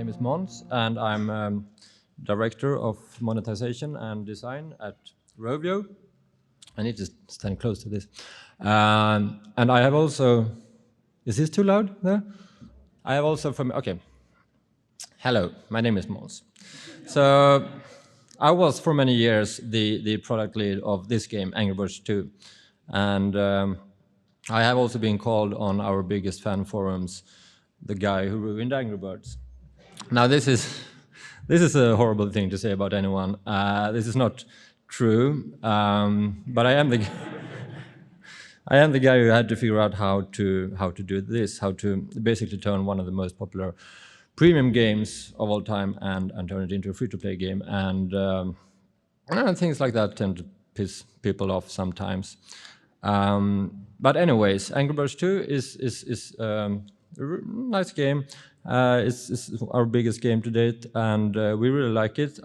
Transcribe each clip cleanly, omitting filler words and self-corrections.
name is Måns, and I'm Director of Monetization and Design at Rovio. I need to stand close to this. And I have also... Is this too loud there? I have also okay. Hello, my name is Måns. So I was for many years the product lead of this game, Angry Birds 2. And I have also been called on our biggest fan forums the guy who ruined Angry Birds. Now this is a horrible thing to say about anyone. This is not true, but I am the guy who had to figure out how to do this, how to basically turn one of the most popular premium games of all time and turn it into a free-to-play game. And things like that tend to piss people off sometimes. But anyways, Angry Birds 2 is a nice game. It's our biggest game to date, and we really like it.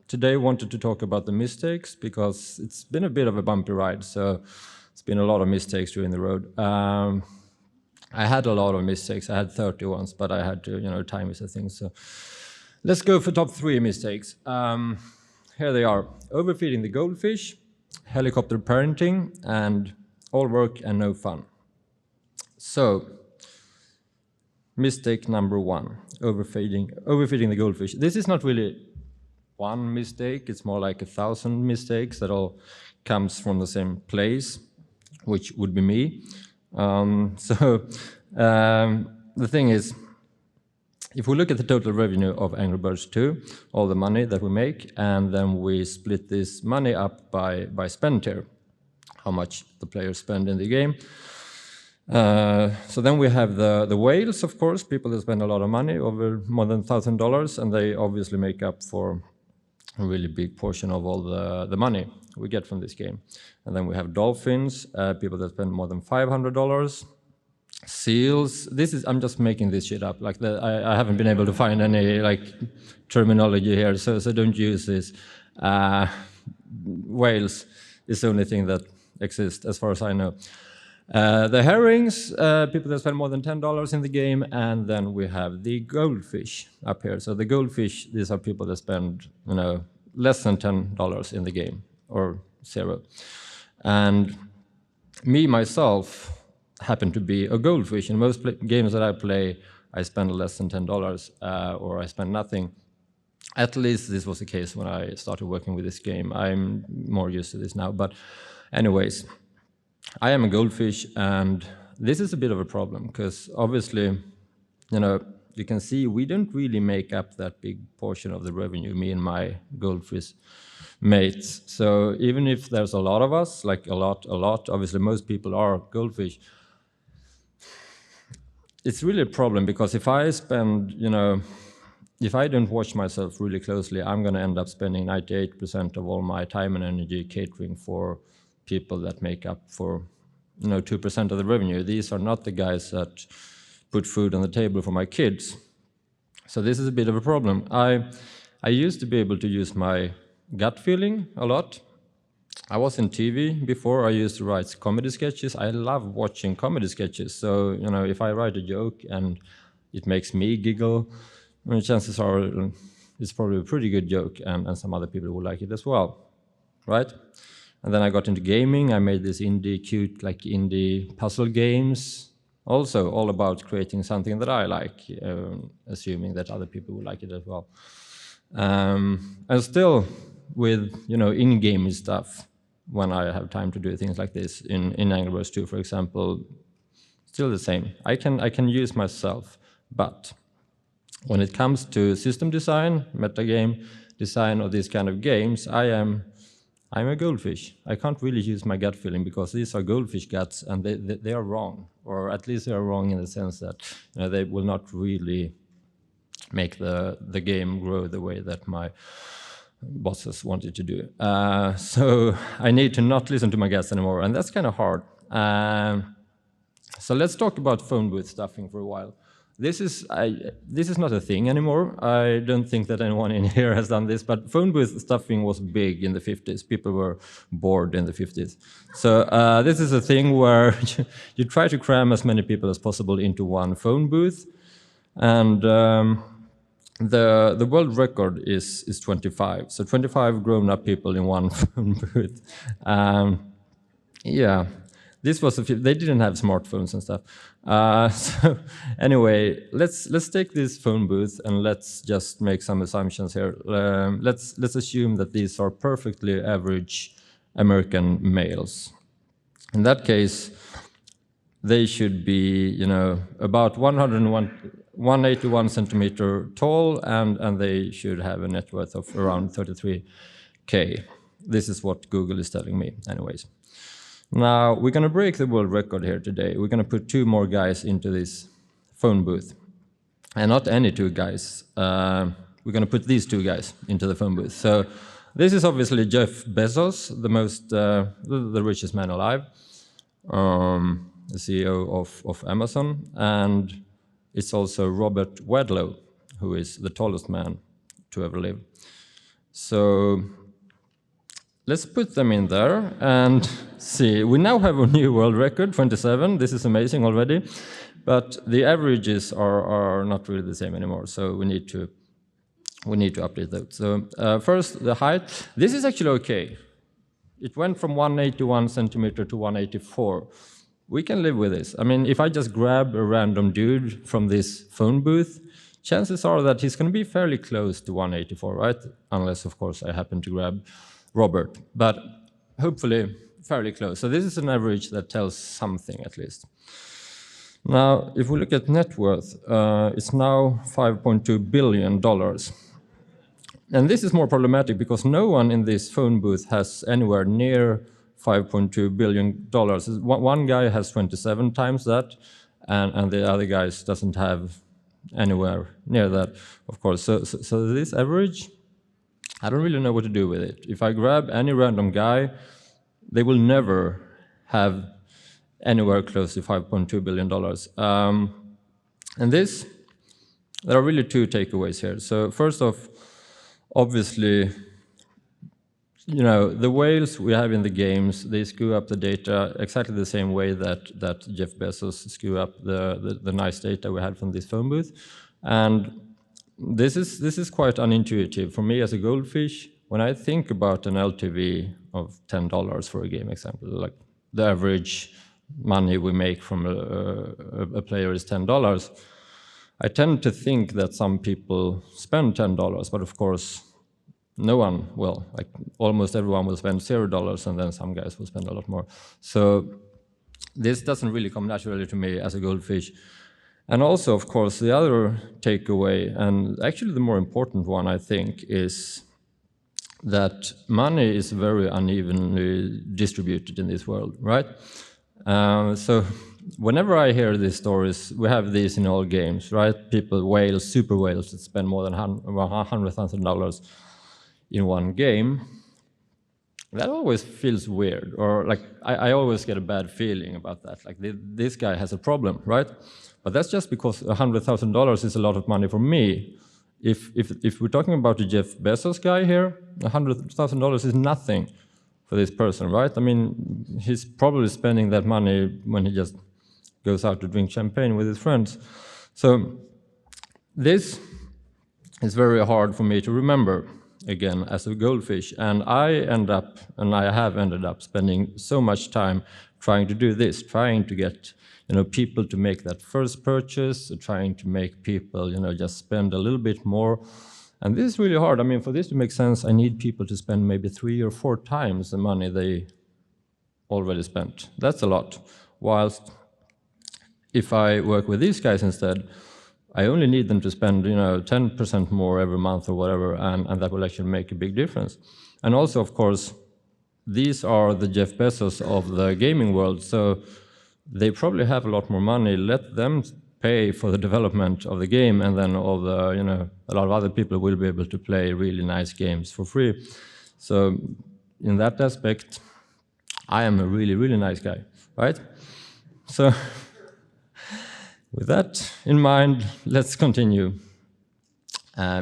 Today wanted to talk about the mistakes, because it's been a bit of a bumpy ride, so it's been a lot of mistakes during the road. I had a lot of mistakes. I had 30 once, but I had to, time is a thing. So let's go for top 3 mistakes. Here they are: overfeeding the goldfish, helicopter parenting, and all work and no fun. So, mistake number 1, overfeeding the goldfish. This is not really one mistake, it's more like 1,000 mistakes that all comes from the same place, which would be me. The thing is, if we look at the total revenue of Angry Birds 2, all the money that we make, and then we split this money up by spend tier, how much the players spend in the game. So then we have the whales, of course, people that spend a lot of money, over more than $1,000, and they obviously make up for a really big portion of all the money we get from this game. And then we have dolphins, people that spend more than $500. Seals, I'm just making this shit up. Like I haven't been able to find any terminology here, so don't use this. Whales is the only thing that exists, as far as I know. The herrings, people that spend more than $10 in the game, and then we have the goldfish up here. So the goldfish, these are people that spend, less than $10 in the game, or 0. And me, myself, happen to be a goldfish. In most games that I play, I spend less than $10, or I spend nothing. At least this was the case when I started working with this game. I'm more used to this now, but anyways, I am a goldfish, and this is a bit of a problem, because obviously, you can see we don't really make up that big portion of the revenue, me and my goldfish mates. So even if there's a lot of us, like a lot, obviously most people are goldfish, it's really a problem, because if I spend, if I don't watch myself really closely, I'm going to end up spending 98% of all my time and energy catering for people that make up for 2% of the revenue. These are not the guys that put food on the table for my kids. So this is a bit of a problem. I used to be able to use my gut feeling a lot. I was in TV before. I used to write comedy sketches. I love watching comedy sketches. So if I write a joke and it makes me giggle, chances are it's probably a pretty good joke, and some other people will like it as well, right? And then I got into gaming. I made this cute indie puzzle games, also all about creating something that I like, assuming that other people will like it as well. And still with, in-game stuff, when I have time to do things like this, in Angry Birds 2, for example, still the same. I can use myself, but when it comes to system design, metagame design of these kind of games, I'm a goldfish. I can't really use my gut feeling, because these are goldfish guts, and they are wrong, or at least they are wrong in the sense that they will not really make the game grow the way that my bosses wanted to do. So I need to not listen to my guts anymore, and that's kind of hard. So let's talk about phone booth stuffing for a while. This is not a thing anymore. I don't think that anyone in here has done this, but phone booth stuffing was big in the 50s. People were bored in the 50s. So this is a thing where you try to cram as many people as possible into one phone booth. And the world record is 25. So 25 grown-up people in one phone booth. Yeah, this was they didn't have smartphones and stuff. So anyway, let's take this phone booth and let's just make some assumptions here. Let's assume that these are perfectly average American males. In that case, they should be, about 181 centimeter tall, and they should have a net worth of around 33K. This is what Google is telling me, anyways. Now, we're going to break the world record here today. We're going to put 2 more guys into this phone booth. And not any 2 guys. We're going to put these 2 guys into the phone booth. So this is obviously Jeff Bezos, the richest man alive, the CEO of Amazon. And it's also Robert Wadlow, who is the tallest man to ever live. So let's put them in there and see. We now have a new world record, 27. This is amazing already. But the averages are not really the same anymore, so we need to update that. So first, the height. This is actually okay. It went from 181 centimeter to 184. We can live with this. I mean, if I just grab a random dude from this phone booth, chances are that he's going to be fairly close to 184, right? Unless, of course, I happen to grab Robert. But hopefully, fairly close. So this is an average that tells something, at least. Now, if we look at net worth, it's now $5.2 billion. And this is more problematic because no one in this phone booth has anywhere near $5.2 billion. One guy has 27 times that, and the other guys doesn't have anywhere near that, of course. So this average, I don't really know what to do with it. If I grab any random guy, they will never have anywhere close to $5.2 billion. And this, there are really 2 takeaways here. So first off, obviously, the whales we have in the games, they screw up the data exactly the same way that Jeff Bezos screw up the nice data we had from this phone booth. And this is quite unintuitive. For me as a goldfish, when I think about an LTV of $10 for a game example, like the average money we make from a player is $10, I tend to think that some people spend $10, but of course, no one will. Like almost everyone will spend $0, and then some guys will spend a lot more. So this doesn't really come naturally to me as a goldfish. And also, of course, the other takeaway, and actually the more important one, I think, is that money is very unevenly distributed in this world, right? So whenever I hear these stories, we have these in all games, right? People, whales, super whales that spend more than $100,000 in one game. That always feels weird, or like I always get a bad feeling about that. Like this guy has a problem, right? But that's just because $100,000 is a lot of money for me. If we're talking about the Jeff Bezos guy here, $100,000 is nothing for this person, right? I mean, he's probably spending that money when he just goes out to drink champagne with his friends. So this is very hard for me to remember, again, as a goldfish. And I have ended up spending so much time trying to do this, trying to get people to make that first purchase, trying to make people just spend a little bit more. And this is really hard. I mean, for this to make sense, I need people to spend maybe 3 or 4 times the money they already spent. That's a lot. Whilst if I work with these guys instead, I only need them to spend 10% more every month or whatever, and that will actually make a big difference. And also, of course, these are the Jeff Bezos of the gaming world, so they probably have a lot more money. Let them pay for the development of the game, and then all the a lot of other people will be able to play really nice games for free. So in that aspect, I am a really, really nice guy, right? So with that in mind, let's continue.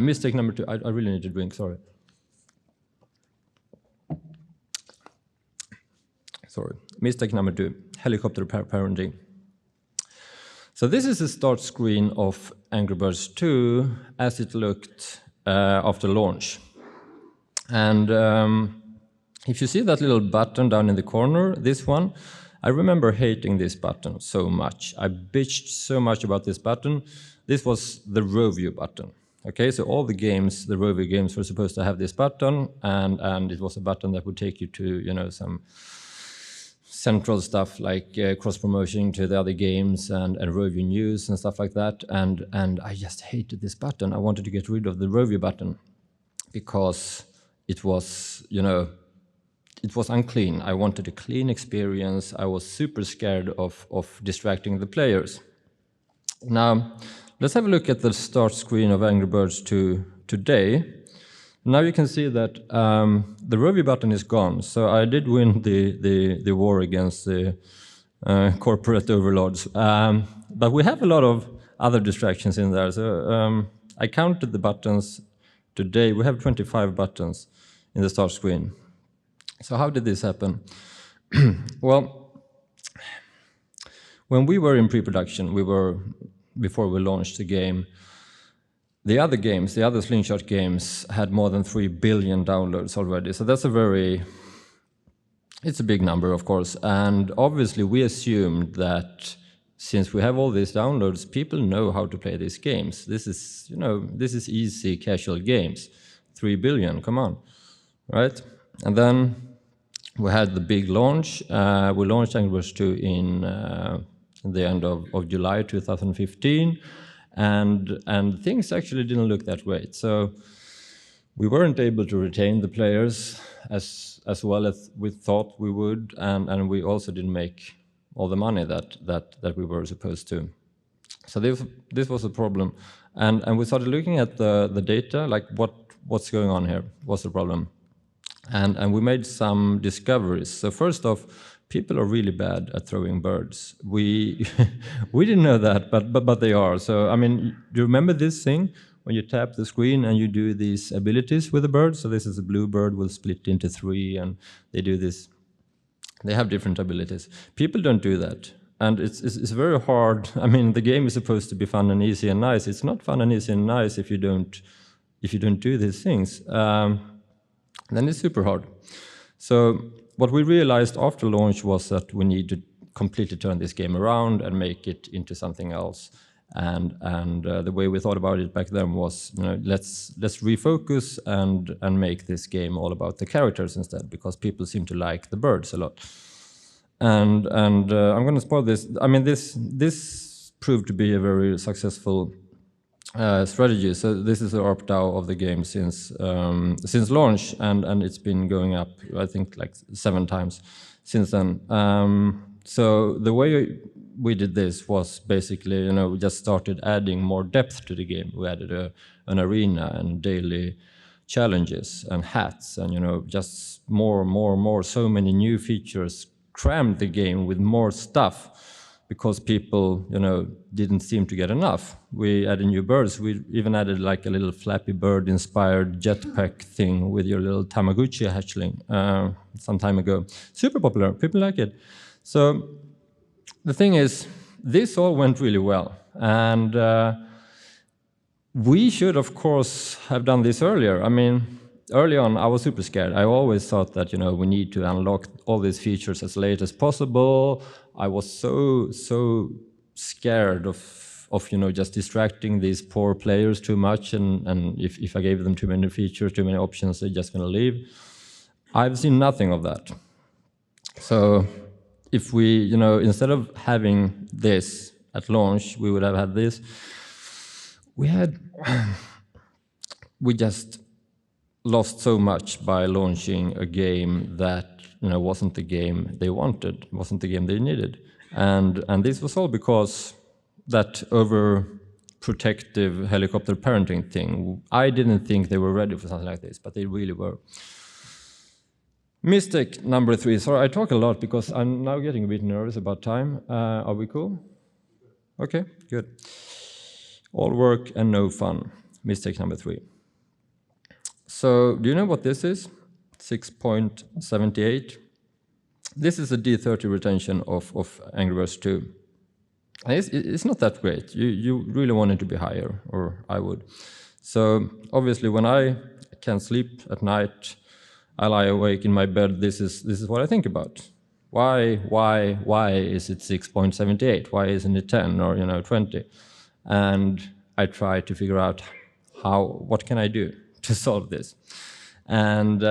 Mistake number 2. I really need to drink, sorry. Mistake number 2, helicopter parenting. So this is the start screen of Angry Birds 2 as it looked after launch. And if you see that little button down in the corner, this one, I remember hating this button so much. I bitched so much about this button. This was the Rovio button. Okay, so all the games, the Rovio games, were supposed to have this button, and it was a button that would take you to, some central stuff like cross-promotion to the other games and Rovio news and stuff like that. And I just hated this button. I wanted to get rid of the Rovio button because it was, it was unclean. I wanted a clean experience. I was super scared of distracting the players. Now, let's have a look at the start screen of Angry Birds 2 today. Now you can see that the Rovio button is gone. So I did win the war against the corporate overlords. But we have a lot of other distractions in there. So I counted the buttons today. We have 25 buttons in the start screen. So how did this happen? Well, when we were in pre-production, before we launched the game, the other games, the other Slingshot games, had more than 3 billion downloads already. So that's it's a big number, of course. And obviously we assumed that since we have all these downloads, people know how to play these games. This is easy, casual games. 3 billion, come on, right? And then we had the big launch. We launched Angry Birds 2 in the end of July 2015, and things actually didn't look that great. So we weren't able to retain the players as well as we thought we would, and we also didn't make all the money that we were supposed to. So this was a problem, and we started looking at the data, like what's going on here, what's the problem? And we made some discoveries. So first off, people are really bad at throwing birds. We didn't know that, but they are. So I mean, do you remember this thing when you tap the screen and you do these abilities with the bird? So this is a blue bird, will split into 3, and they do this. They have different abilities. People don't do that, and it's very hard. I mean, the game is supposed to be fun and easy and nice. It's not fun and easy and nice if you don't do these things. Then it's super hard. So what we realized after launch was that we need to completely turn this game around and make it into something else. And the way we thought about it back then was, let's refocus and make this game all about the characters instead, because people seem to like the birds a lot. And I'm going to spoil this. I mean, this proved to be a very successful strategy. So this is the ARPDAU of the game since launch, and it's been going up, I think, like 7 times since then. So the way we did this was basically, we just started adding more depth to the game. We added an arena and daily challenges and hats, and just more. So many new features, crammed the game with more stuff, because people, didn't seem to get enough. We added new birds. We even added like a little Flappy Bird-inspired jetpack thing with your little Tamagotchi hatchling some time ago. Super popular. People like it. So the thing is, this all went really well. And we should, of course, have done this earlier. I mean, early on, I was super scared. I always thought that, we need to unlock all these features as late as possible. I was so scared of just distracting these poor players too much, and if I gave them too many features, too many options, they're just going to leave. I've seen nothing of that. So if we, instead of having this at launch, we would have had this. We just lost so much by launching a game that wasn't the game they wanted, wasn't the game they needed, and this was all because that overprotective helicopter parenting thing. I didn't think they were ready for something like this, but they really were. Mistake number 3. Sorry, I talk a lot because I'm now getting a bit nervous about time. Are we cool? Okay, good. All work and no fun. Mistake number 3. So, do you know what this is? 6.78. This is a D30 retention of Angry Birds 2. It's not that great. You really want it to be higher, or I would. So obviously, when I can't sleep at night, I lie awake in my bed. This is what I think about. Why is it 6.78? Why isn't it 10 or 20? And I try to figure out what can I do to solve this. And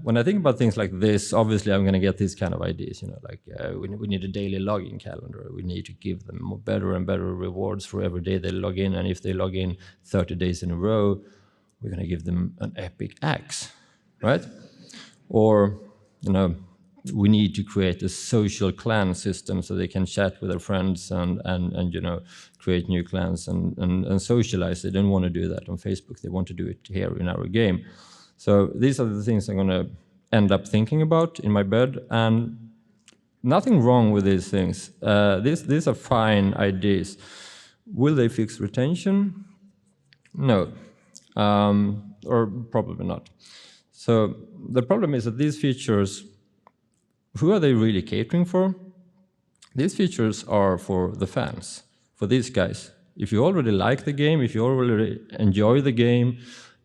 when I think about things like this, obviously I'm going to get these kind of ideas, like we need a daily login calendar. We need to give them better and better rewards for every day they log in. And if they log in 30 days in a row, we're going to give them an epic axe, right? Or, we need to create a social clan system so they can chat with their friends and create new clans and socialize. They don't want to do that on Facebook. They want to do it here in our game. So these are the things I'm going to end up thinking about in my bed, and nothing wrong with these things. These are fine ideas. Will they fix retention? No, or probably not. So the problem is that these features, who are they really catering for? These features are for the fans, for these guys. If you already like the game, if you already enjoy the game,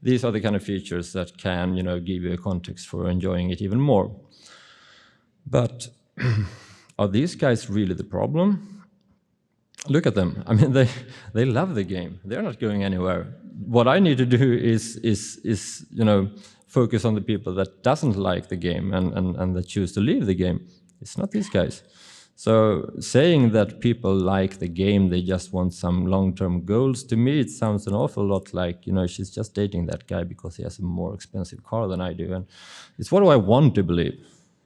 these are the kind of features that can, give you a context for enjoying it even more. But are these guys really the problem? Look at them. I mean, they love the game. They're not going anywhere. What I need to do is focus on the people that doesn't like the game and that choose to leave the game. It's not these guys. So saying that people like the game, they just want some long-term goals, to me it sounds an awful lot like, she's just dating that guy because he has a more expensive car than I do. And it's what do I want to believe?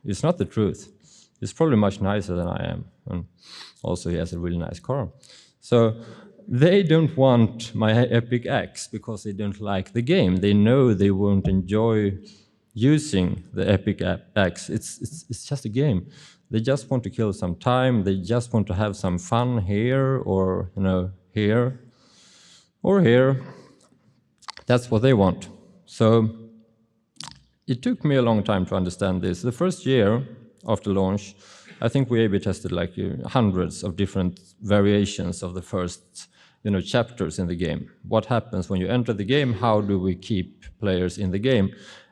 It's not the truth. He's probably much nicer than I am. And also he has a really nice car. So they don't want my epic axe because they don't like the game. They know they won't enjoy using the epic axe. It's just a game. They just want to kill some time. They just want to have some fun here or here or here. That's what they want. So it took me a long time to understand this. The first year after launch, I think we A/B tested like hundreds of different variations of the first chapters in the game. What happens when you enter the game? How do we keep players in the game?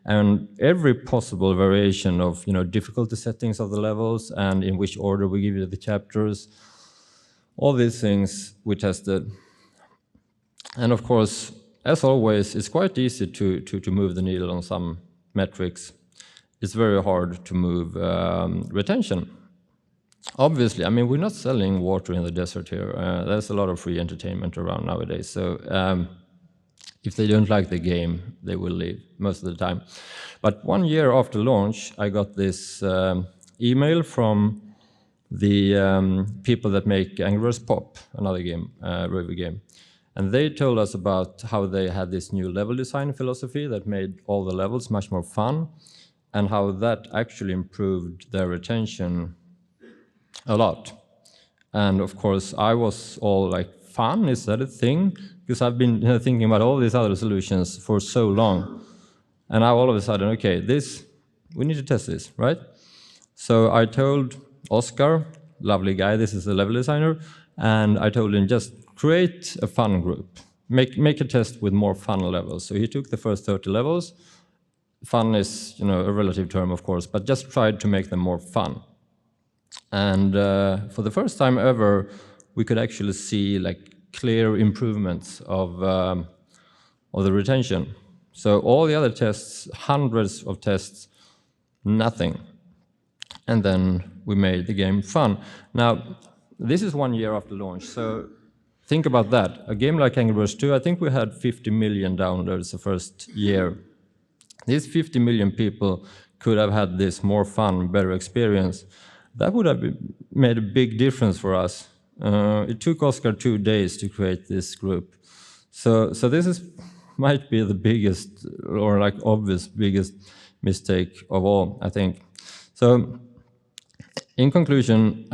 And every possible variation of difficulty settings of the levels and in which order we give you the chapters, all these things we tested. And of course, as always, it's quite easy to move the needle on some metrics. It's very hard to move retention. Obviously, I mean, we're not selling water in the desert here. There's a lot of free entertainment around nowadays. So if they don't like the game, they will leave most of the time. But 1 year after launch, I got this email from the people that make Angry Birds Pop, another game, Rovio game. And they told us about how they had this new level design philosophy that made all the levels much more fun, and how that actually improved their retention a lot. And of course, I was all like, fun, is that a thing? Because I've been thinking about all these other solutions for so long. And now all of a sudden, okay, we need to test this, right? So I told Oscar, lovely guy, this is the level designer, and I told him just create a fun group. Make a test with more fun levels. So he took the first 30 levels. Fun is, a relative term, of course, but just tried to make them more fun. And for the first time ever, we could actually see like clear improvements of the retention. So all the other tests, hundreds of tests, nothing. And then we made the game fun. Now, this is 1 year after launch, so think about that. A game like Angry Birds 2, I think we had 50 million downloads the first year. These 50 million people could have had this more fun, better experience. That would have made a big difference for us. It took Oscar 2 days to create this group. So this might be the biggest, or like obvious biggest mistake of all, I think. So in conclusion,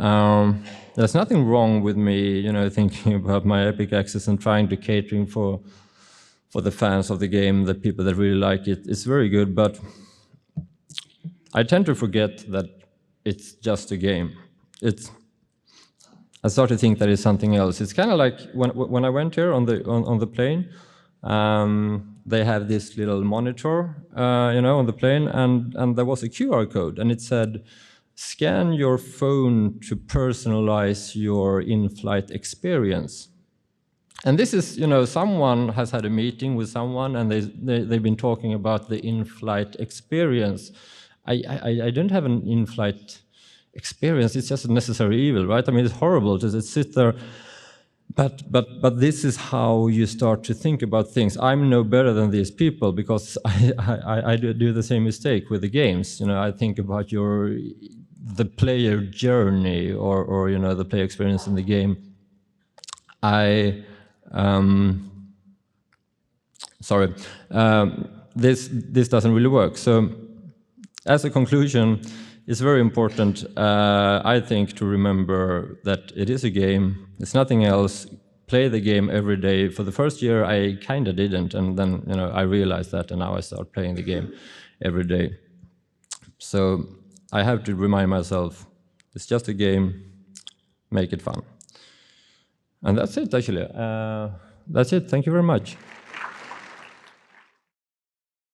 there's nothing wrong with me, thinking about my epic access and trying to catering for the fans of the game, the people that really like it. It's very good, but I tend to forget that it's just a game. I started to think that it's something else. It's kind of like when I went here on the plane. They have this little monitor, on the plane, and there was a QR code, and it said, "Scan your phone to personalize your in-flight experience." And this is, someone has had a meeting with someone, and they've been talking about the in-flight experience. I don't have an in-flight experience. It's just a necessary evil, right? I mean, it's horrible to sit there. But this is how you start to think about things. I'm no better than these people because I do the same mistake with the games. I think about the player journey or the player experience in the game. This doesn't really work. So, as a conclusion, it's very important, I think, to remember that it is a game. It's nothing else. Play the game every day. For the first year, I kind of didn't, and then I realized that, and now I start playing the game every day. So I have to remind myself, it's just a game. Make it fun. And that's it, actually. That's it. Thank you very much.